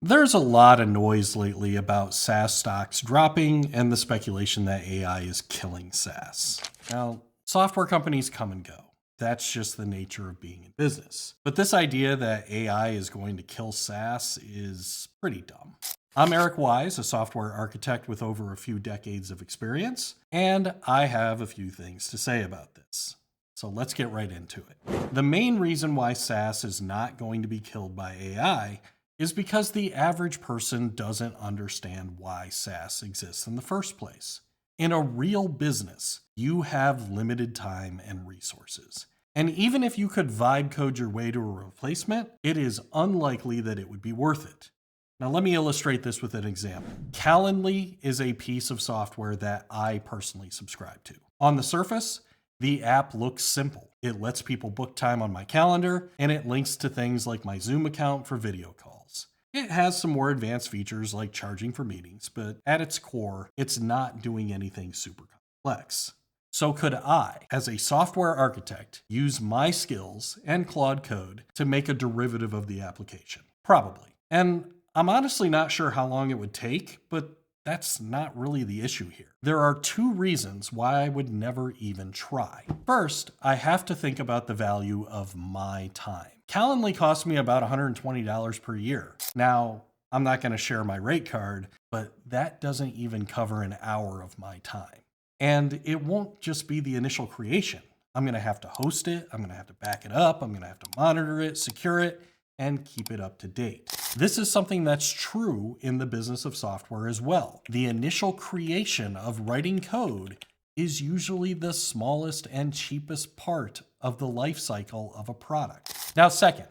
There's a lot of noise lately about SaaS stocks dropping and the speculation that AI is killing SaaS. Now, software companies come and go. That's just the nature of being in business. But this idea that AI is going to kill SaaS is pretty dumb. I'm Eric Wise, a software architect with over a few decades of experience, and I have a few things to say about this. So let's get right into it. The main reason why SaaS is not going to be killed by AI is because the average person doesn't understand why SaaS exists in the first place. In a real business, you have limited time and resources. And even if you could vibe code your way to a replacement, it is unlikely that it would be worth it. Now, let me illustrate this with an example. Calendly is a piece of software that I personally subscribe to. On the surface, the app looks simple. It lets people book time on my calendar, and it links to things like my Zoom account for video calls. It has some more advanced features like charging for meetings, but at its core, it's not doing anything super complex. So could I, as a software architect, use my skills and Claude code to make a derivative of the application? Probably. And I'm honestly not sure how long it would take, but that's not really the issue here. There are two reasons why I would never even try. First, I have to think about the value of my time. Calendly costs me about $120 per year. Now, I'm not going to share my rate card, but that doesn't even cover an hour of my time. And it won't just be the initial creation. I'm going to have to host it, I'm going to have to back it up, I'm going to have to monitor it, secure it, and keep it up to date. This is something that's true in the business of software as well. The initial creation of writing code is usually the smallest and cheapest part of the life cycle of a product. Now, second,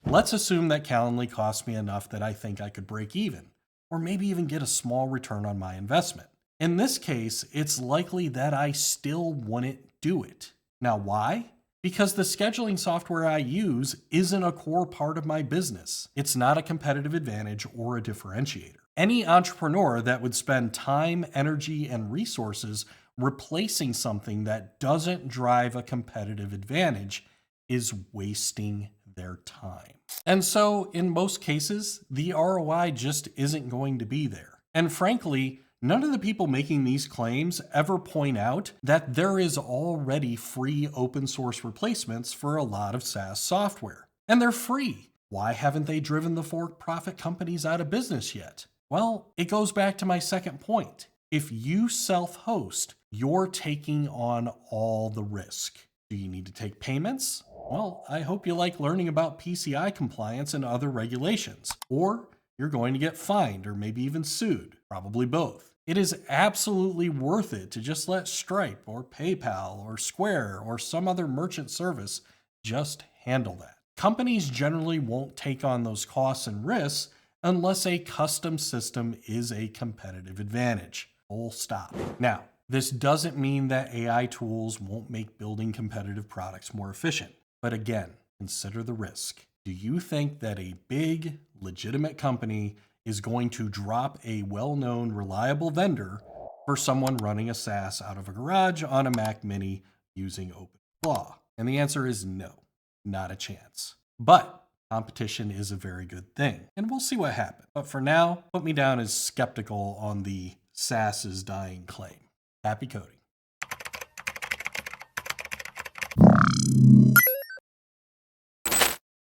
let's assume that Calendly cost me enough that I think I could break even, or maybe even get a small return on my investment. In this case, it's likely that I still wouldn't do it. Now, why? Because the scheduling software I use isn't a core part of my business. It's not a competitive advantage or a differentiator. Any entrepreneur that would spend time, energy, and resources replacing something that doesn't drive a competitive advantage is wasting their time. And so, in most cases, the ROI just isn't going to be there. And frankly, none of the people making these claims ever point out that there is already free open source replacements for a lot of SaaS software. And they're free. Why haven't they driven the for-profit companies out of business yet? Well, it goes back to my second point. If you self-host, you're taking on all the risk. Do you need to take payments? Well, I hope you like learning about PCI compliance and other regulations. Or you're going to get fined or maybe even sued. Probably both. It is absolutely worth it to just let Stripe or PayPal or Square or some other merchant service just handle that. Companies generally won't take on those costs and risks unless a custom system is a competitive advantage. Full stop. Now, this doesn't mean that AI tools won't make building competitive products more efficient. But again, consider the risk. Do you think that a big, legitimate company is going to drop a well-known, reliable vendor for someone running a SaaS out of a garage on a Mac Mini using OpenClaw? And the answer is no, not a chance. But competition is a very good thing, and we'll see what happens. But for now, put me down as skeptical on the SaaS is dying claim. Happy coding.